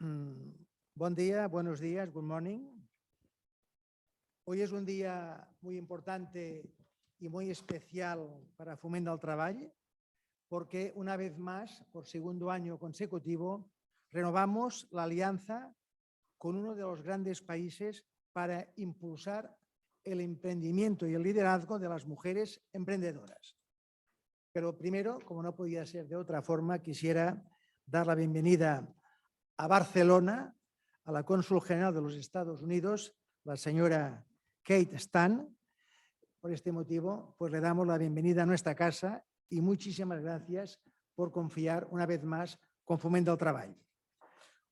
Buen día, buenos días, good morning. Hoy es un día muy importante y muy especial para Fomento del Treball, porque una vez más, por segundo año consecutivo, renovamos la alianza con uno de los grandes países para impulsar el emprendimiento y el liderazgo de las mujeres emprendedoras. Pero primero, como no podía ser de otra forma, quisiera dar la bienvenida a Barcelona a la cónsul general de los Estados Unidos, la señora Kate Stan. Por este motivo, pues le damos la bienvenida a nuestra casa y muchísimas gracias por confiar una vez más con Fomento del Treball.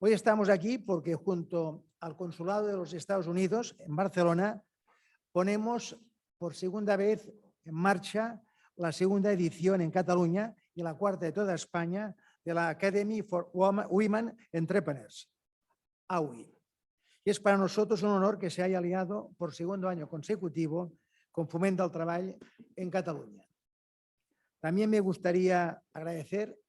Hoy estamos aquí porque junto al Consulado de los Estados Unidos en Barcelona ponemos por segunda vez en marcha la segunda edición en Cataluña y la cuarta de toda España de la Academy for Women Entrepreneurs, AWI. Y es para nosotros un honor que se haya aliado por segundo año consecutivo con Fomento del Treball en Cataluña. También me gustaría agradecer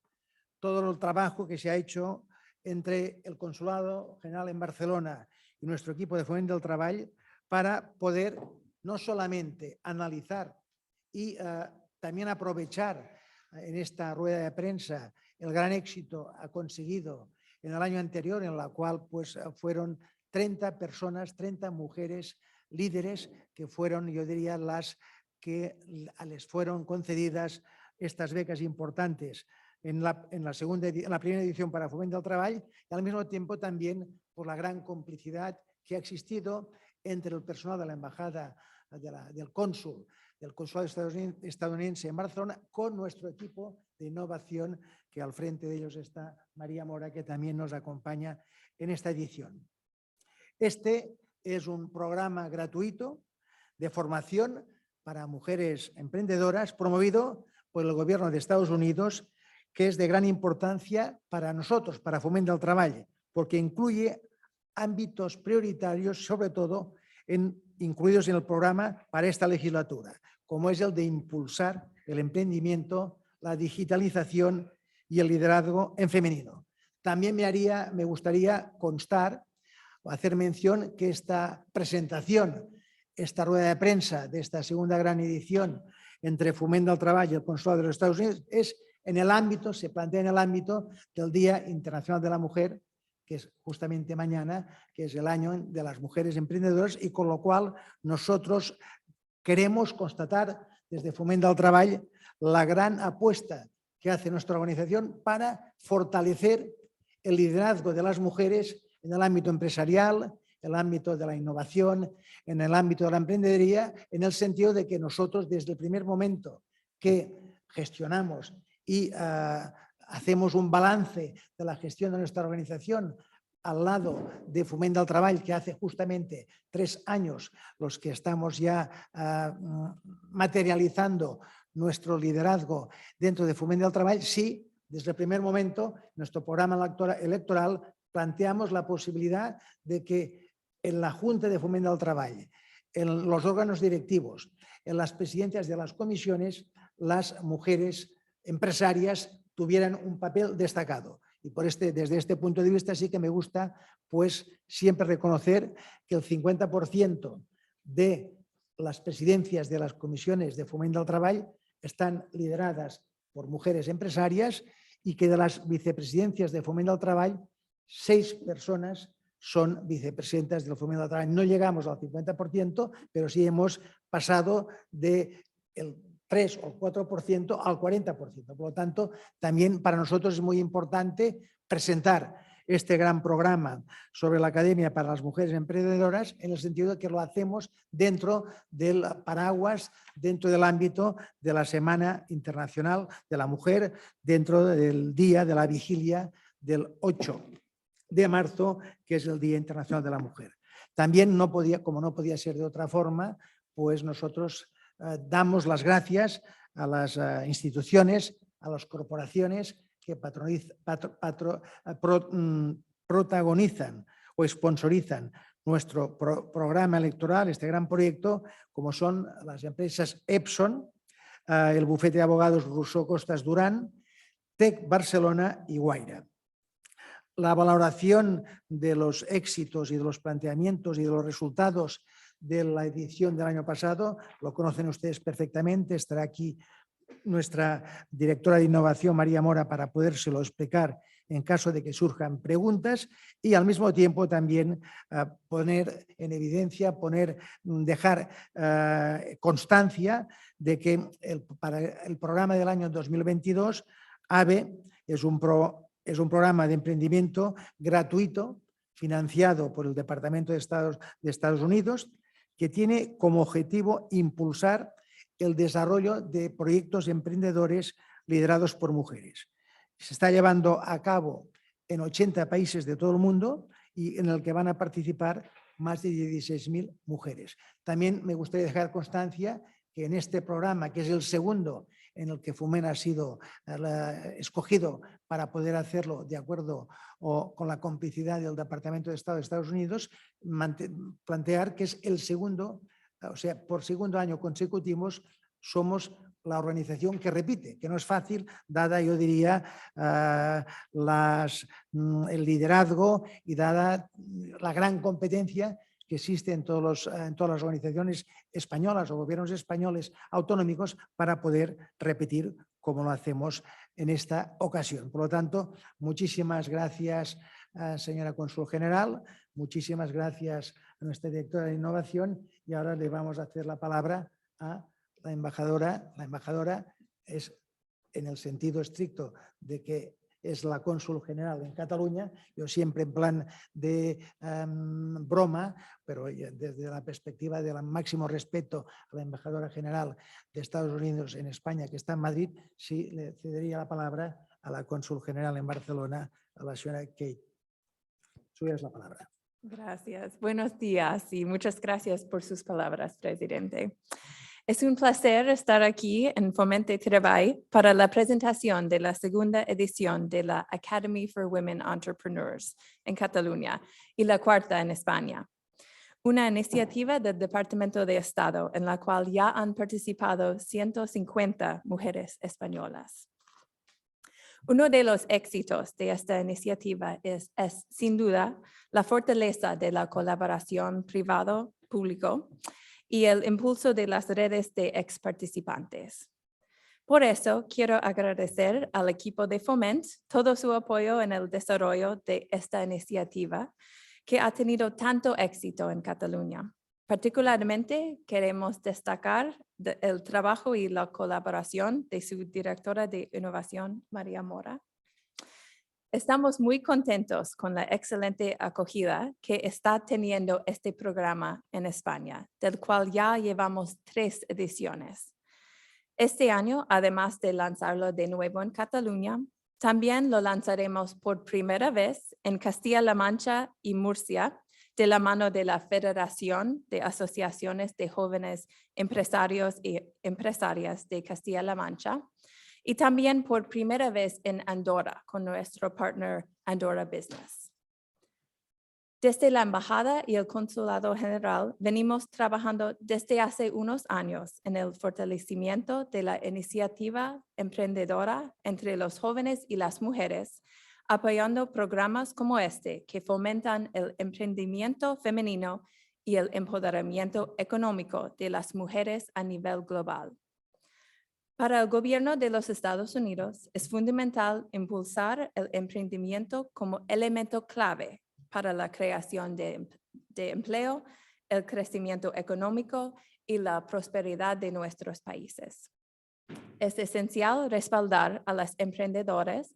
todo el trabajo que se ha hecho entre el Consulado General en Barcelona y nuestro equipo de Fomento del Treball para poder no solamente analizar y también aprovechar en esta rueda de prensa el gran éxito conseguido en el año anterior, en la cual pues, fueron 30 personas, 30 mujeres líderes que fueron, yo diría, las que les fueron concedidas estas becas importantes en la primera edición para Fomento del Treball y al mismo tiempo también por la gran complicidad que ha existido entre el personal de la embajada del cónsul, del consulado estadounidense en Barcelona, con nuestro equipo de innovación, que al frente de ellos está María Mora, que también nos acompaña en esta edición. Este es un programa gratuito de formación para mujeres emprendedoras promovido por el Gobierno de Estados Unidos, que es de gran importancia para nosotros, para Fomento del Treball, porque incluye ámbitos prioritarios, sobre todo incluidos en el programa para esta legislatura, como es el de impulsar el emprendimiento, la digitalización y el liderazgo en femenino. También me gustaría constar o hacer mención que esta presentación, esta rueda de prensa de esta segunda gran edición entre Fomento del Treball y el Consulado de los Estados Unidos se plantea en el ámbito del Día Internacional de la Mujer, que es justamente mañana, que es el año de las mujeres emprendedoras, y con lo cual nosotros queremos constatar desde Fomento del Treball la gran apuesta que hace nuestra organización para fortalecer el liderazgo de las mujeres en el ámbito empresarial, en el ámbito de la innovación, en el ámbito de la emprendeduría, en el sentido de que nosotros desde el primer momento que gestionamos y hacemos un balance de la gestión de nuestra organización al lado de Fomento del Treball, que hace justamente 3 años los que estamos ya materializando nuestro liderazgo dentro de Fomento del Treball, sí, desde el primer momento, nuestro programa electoral planteamos la posibilidad de que en la Junta de Fomento del Treball, en los órganos directivos, en las presidencias de las comisiones, las mujeres empresarias tuvieran un papel destacado. Y desde este punto de vista sí que me gusta pues, siempre reconocer que el 50% de las presidencias de las comisiones de Fomento del Treball están lideradas por mujeres empresarias y que de las vicepresidencias de Fomento del Treball, 6 personas son vicepresidentas del Fomento del Treball. No llegamos al 50%, pero sí hemos pasado del 3 o 4% al 40%. Por lo tanto, también para nosotros es muy importante presentar este gran programa sobre la Academia para las Mujeres Emprendedoras, en el sentido de que lo hacemos dentro del paraguas, dentro del ámbito de la Semana Internacional de la Mujer, dentro del día de la vigilia del 8 de marzo, que es el Día Internacional de la Mujer. También, como no podía ser de otra forma, pues nosotros damos las gracias a las instituciones, a las corporaciones que protagonizan o sponsorizan nuestro programa electoral, este gran proyecto, como son las empresas Epson, el bufete de abogados Rousseau Costas Durán, TEC Barcelona y Guaira. la valoración de los éxitos y de los planteamientos y de los resultados de la edición del año pasado lo conocen ustedes perfectamente. Estará aquí nuestra directora de innovación, María Mora, para podérselo explicar en caso de que surjan preguntas y al mismo tiempo también poner en evidencia, dejar constancia de que para el programa del año 2022 AVE es un programa de emprendimiento gratuito financiado por el Departamento de Estados Unidos que tiene como objetivo impulsar el desarrollo de proyectos emprendedores liderados por mujeres. Se está llevando a cabo en 80 países de todo el mundo y en el que van a participar más de 16.000 mujeres. También me gustaría dejar constancia que en este programa, que es el segundo en el que FOMEN ha sido escogido para poder hacerlo de acuerdo o con la complicidad del Departamento de Estado de Estados Unidos, plantear que es el segundo, o sea, por segundo año consecutivos somos la organización que repite, que no es fácil, dada, yo diría, el liderazgo y dada la gran competencia que existe en todas las organizaciones españolas o gobiernos españoles autonómicos para poder repetir como lo hacemos en esta ocasión. Por lo tanto, muchísimas gracias, señora Cónsul General, muchísimas gracias a nuestra directora de innovación y ahora le vamos a hacer la palabra a la embajadora. La embajadora es en el sentido estricto de que es la cónsul general en Cataluña, yo siempre en plan de broma, pero desde la perspectiva del máximo respeto a la embajadora general de Estados Unidos en España, que está en Madrid, sí le cedería la palabra a la cónsul general en Barcelona, a la señora Kate. Suya es la palabra. Gracias. Buenos días y muchas gracias por sus palabras, presidente. Es un placer estar aquí en Foment de Treball para la presentación de la segunda edición de la Academy for Women Entrepreneurs en Cataluña y la cuarta en España. Una iniciativa del Departamento de Estado en la cual ya han participado 150 mujeres españolas. Uno de los éxitos de esta iniciativa es sin duda la fortaleza de la colaboración privado-público y el impulso de las redes de ex participantes. Por eso, quiero agradecer al equipo de Foment todo su apoyo en el desarrollo de esta iniciativa que ha tenido tanto éxito en Cataluña. Particularmente, queremos destacar el trabajo y la colaboración de su directora de innovación, María Mora. Estamos muy contentos con la excelente acogida que está teniendo este programa en España, del cual ya llevamos 3 ediciones. Este año, además de lanzarlo de nuevo en Cataluña, también lo lanzaremos por primera vez en Castilla-La Mancha y Murcia, de la mano de la Federación de Asociaciones de Jóvenes Empresarios y Empresarias de Castilla-La Mancha, y también por primera vez en Andorra con nuestro partner Andorra Business. Desde la Embajada y el Consulado General venimos trabajando desde hace unos años en el fortalecimiento de la iniciativa emprendedora entre los jóvenes y las mujeres, apoyando programas como este que fomentan el emprendimiento femenino y el empoderamiento económico de las mujeres a nivel global. Para el gobierno de los Estados Unidos es fundamental impulsar el emprendimiento como elemento clave para la creación de empleo, el crecimiento económico y la prosperidad de nuestros países. Es esencial respaldar a las emprendedoras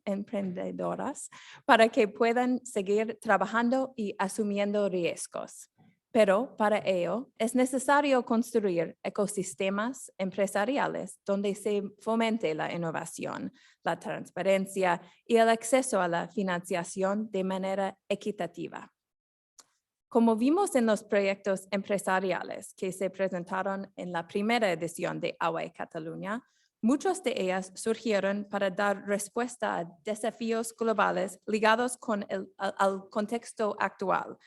para que puedan seguir trabajando y asumiendo riesgos. Pero para ello es necesario construir ecosistemas empresariales donde se fomente la innovación, la transparencia y el acceso a la financiación de manera equitativa. Como vimos en los proyectos empresariales que se presentaron en la primera edición de AWE Cataluña, muchas de ellas surgieron para dar respuesta a desafíos globales ligados al contexto actual,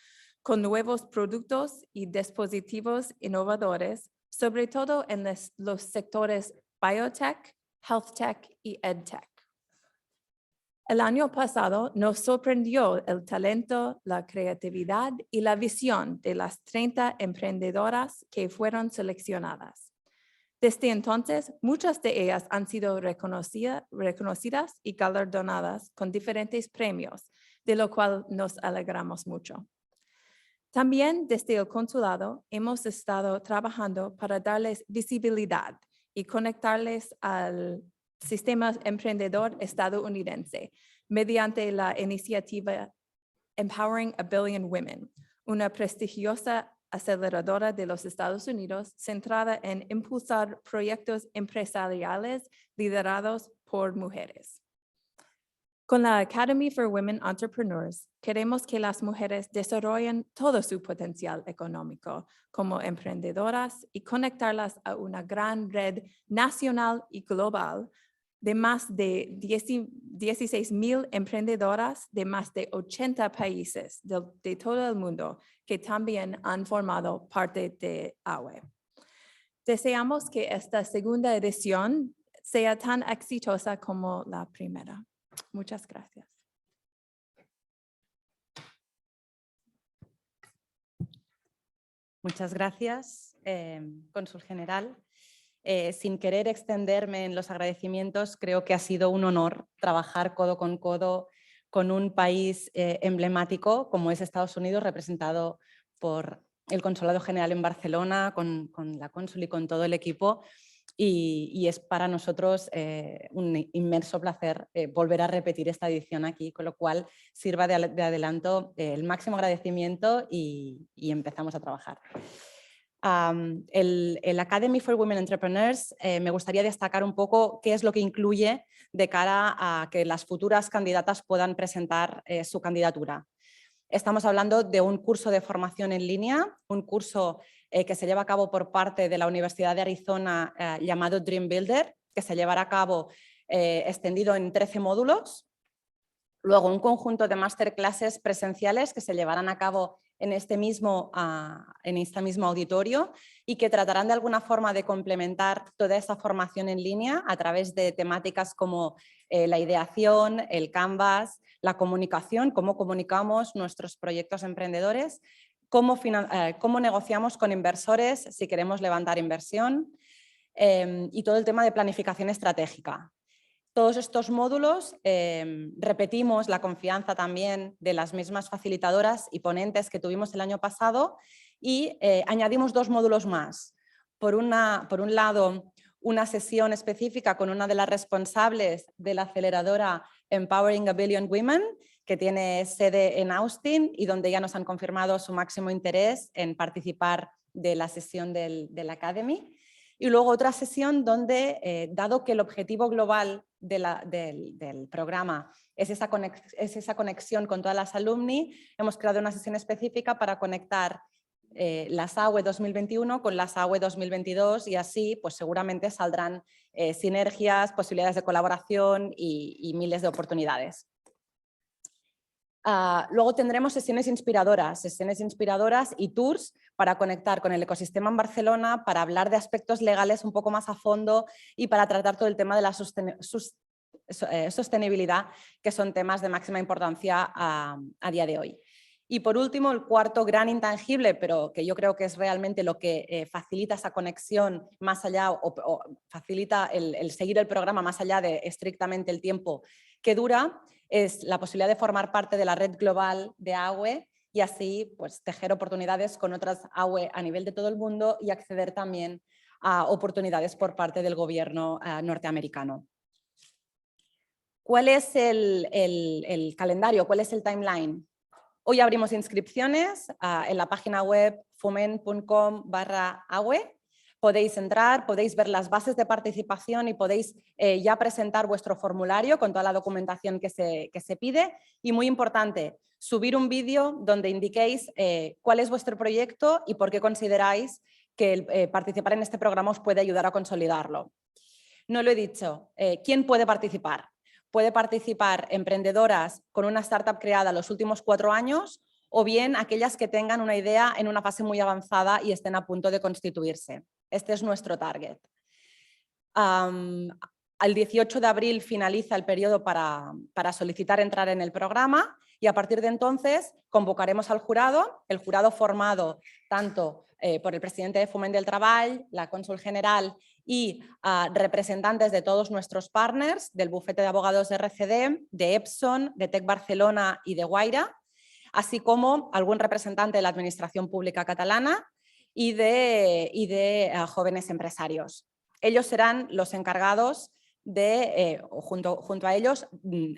con nuevos productos y dispositivos innovadores, sobre todo en los sectores biotech, health tech y edtech. El año pasado nos sorprendió el talento, la creatividad y la visión de las 30 emprendedoras que fueron seleccionadas. Desde entonces, muchas de ellas han sido reconocidas y galardonadas con diferentes premios, de lo cual nos alegramos mucho. También desde el consulado hemos estado trabajando para darles visibilidad y conectarles al sistema emprendedor estadounidense mediante la iniciativa Empowering a Billion Women, una prestigiosa aceleradora de los Estados Unidos centrada en impulsar proyectos empresariales liderados por mujeres. Con la Academy for Women Entrepreneurs, queremos que las mujeres desarrollen todo su potencial económico como emprendedoras y conectarlas a una gran red nacional y global de más de 16,000 emprendedoras de más de 80 países de todo el mundo que también han formado parte de AWE. Deseamos que esta segunda edición sea tan exitosa como la primera. Muchas gracias. Muchas gracias, Cónsul General. Sin querer extenderme en los agradecimientos, creo que ha sido un honor trabajar codo con un país emblemático como es Estados Unidos, representado por el Consulado General en Barcelona, con la cónsul y con todo el equipo. Y es para nosotros un inmenso placer volver a repetir esta edición aquí, con lo cual sirva de adelanto el máximo agradecimiento y empezamos a trabajar. El Academy for Women Entrepreneurs me gustaría destacar un poco qué es lo que incluye de cara a que las futuras candidatas puedan presentar su candidatura. Estamos hablando de un curso de formación en línea, un curso que se lleva a cabo por parte de la Universidad de Arizona llamado Dream Builder, que se llevará a cabo extendido en 13 módulos. Luego un conjunto de masterclasses presenciales que se llevarán a cabo en este mismo auditorio y que tratarán de alguna forma de complementar toda esa formación en línea a través de temáticas como la ideación, el Canvas, la comunicación, cómo comunicamos nuestros proyectos emprendedores, cómo negociamos con inversores si queremos levantar inversión y todo el tema de planificación estratégica. Todos estos módulos repetimos la confianza también de las mismas facilitadoras y ponentes que tuvimos el año pasado y añadimos 2 módulos más. Por un lado, una sesión específica con una de las responsables de la aceleradora Empowering a Billion Women, que tiene sede en Austin y donde ya nos han confirmado su máximo interés en participar de la sesión del Academy. Y luego otra sesión donde, dado que el objetivo global del programa es esa conexión con todas las alumni, hemos creado una sesión específica para conectar las AWE 2021 con las AWE 2022 y así pues seguramente saldrán sinergias, posibilidades de colaboración y miles de oportunidades. Luego tendremos sesiones inspiradoras y tours para conectar con el ecosistema en Barcelona, para hablar de aspectos legales un poco más a fondo y para tratar todo el tema de la sostenibilidad, que son temas de máxima importancia a día de hoy. Y por último, el cuarto gran intangible, pero que yo creo que es realmente lo que facilita esa conexión más allá o facilita el seguir el programa más allá de estrictamente el tiempo que dura, es la posibilidad de formar parte de la red global de AWE y así pues, tejer oportunidades con otras AWE a nivel de todo el mundo y acceder también a oportunidades por parte del gobierno norteamericano. ¿Cuál es el calendario? ¿Cuál es el timeline? Hoy abrimos inscripciones en la página web foment.com/AWE. Podéis entrar, podéis ver las bases de participación y podéis ya presentar vuestro formulario con toda la documentación que se pide. Y muy importante, subir un vídeo donde indiquéis cuál es vuestro proyecto y por qué consideráis que participar en este programa os puede ayudar a consolidarlo. No lo he dicho, ¿quién puede participar? Puede participar emprendedoras con una startup creada los últimos 4 años o bien aquellas que tengan una idea en una fase muy avanzada y estén a punto de constituirse. Este es nuestro target. Al 18 de abril finaliza el periodo para solicitar entrar en el programa y a partir de entonces convocaremos al jurado, el jurado formado tanto por el presidente de Foment del Treball, la cónsul general y representantes de todos nuestros partners, del bufete de abogados de RCD, de Epson, de Tec Barcelona y de Guaira, así como algún representante de la Administración Pública Catalana y de jóvenes empresarios. Ellos serán los encargados de, junto a ellos,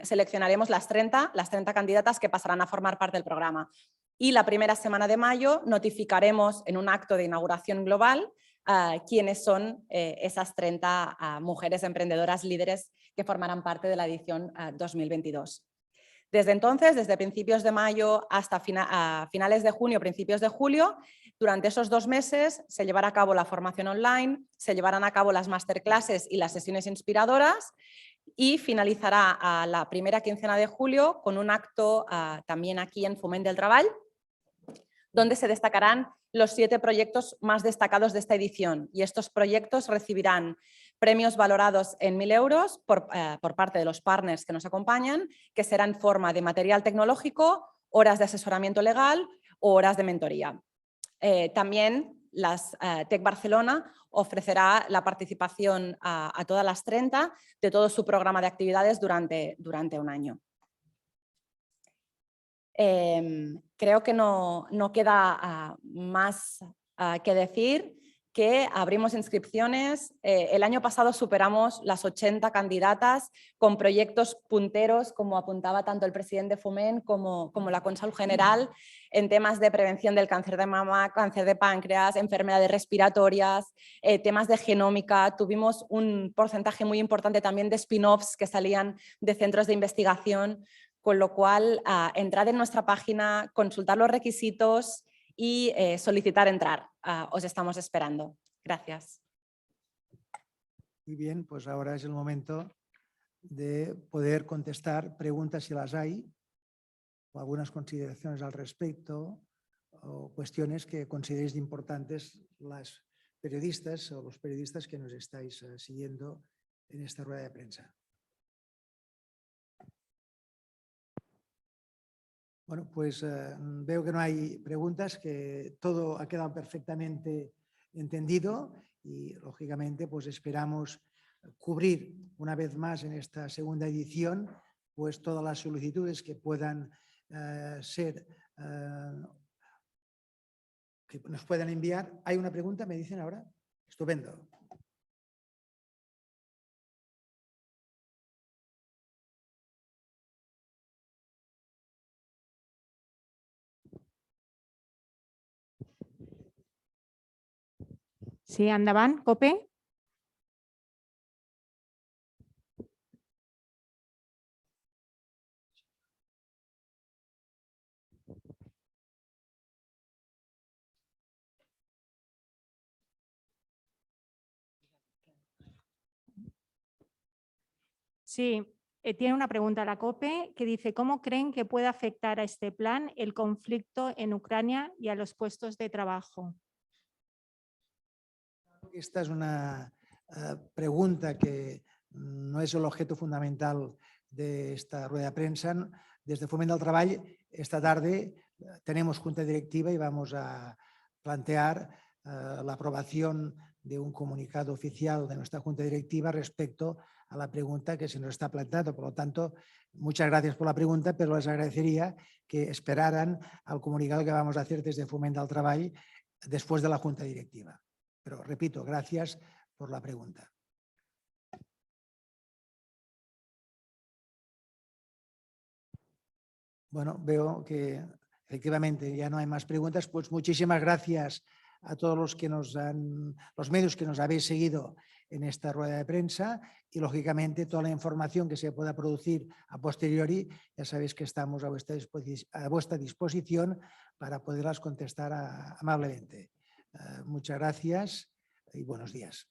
seleccionaremos las 30 candidatas que pasarán a formar parte del programa. Y la primera semana de mayo notificaremos en un acto de inauguración global quiénes son esas 30 mujeres emprendedoras líderes que formarán parte de la edición 2022. Desde entonces, desde principios de mayo hasta finales de junio, principios de julio, durante esos 2 meses se llevará a cabo la formación online, se llevarán a cabo las masterclasses y las sesiones inspiradoras y finalizará a la primera quincena de julio con un acto también aquí en Foment del Treball, donde se destacarán los 7 proyectos más destacados de esta edición y estos proyectos recibirán premios valorados en 1.000 euros por parte de los partners que nos acompañan, que será en forma de material tecnológico, horas de asesoramiento legal o horas de mentoría. También Tec Barcelona ofrecerá la participación a todas las 30 de todo su programa de actividades durante un año. Creo que no queda más que decir que abrimos inscripciones. El año pasado superamos las 80 candidatas con proyectos punteros, como apuntaba tanto el presidente Foment como la cónsul general, en temas de prevención del cáncer de mama, cáncer de páncreas, enfermedades respiratorias, temas de genómica. Tuvimos un porcentaje muy importante también de spin-offs que salían de centros de investigación, con lo cual entrad en nuestra página, consultar los requisitos y solicitar entrar. Os estamos esperando. Gracias. Muy bien, pues ahora es el momento de poder contestar preguntas si las hay, o algunas consideraciones al respecto, o cuestiones que consideréis importantes las periodistas o los periodistas que nos estáis siguiendo en esta rueda de prensa. Bueno, pues veo que no hay preguntas, que todo ha quedado perfectamente entendido y, lógicamente, pues esperamos cubrir una vez más en esta segunda edición pues todas las solicitudes que puedan que nos puedan enviar. ¿Hay una pregunta? ¿Me dicen ahora? Estupendo. Sí, endavant, Cope. Sí, tiene una pregunta a la COPE que dice: ¿cómo creen que puede afectar a este plan el conflicto en Ucrania y a los puestos de trabajo? Esta es una pregunta que no es el objeto fundamental de esta rueda de prensa. Desde Foment del Treball, esta tarde tenemos junta directiva y vamos a plantear la aprobación de un comunicado oficial de nuestra junta directiva respecto a la pregunta que se nos está planteando. Por lo tanto, muchas gracias por la pregunta, pero les agradecería que esperaran al comunicado que vamos a hacer desde Foment del Treball después de la junta directiva. Pero repito, gracias por la pregunta. Bueno, veo que efectivamente ya no hay más preguntas. Pues muchísimas gracias a todos los medios que nos habéis seguido en esta rueda de prensa y, lógicamente, toda la información que se pueda producir a posteriori, ya sabéis que estamos a vuestra disposición para poderlas contestar amablemente. Muchas gracias y buenos días.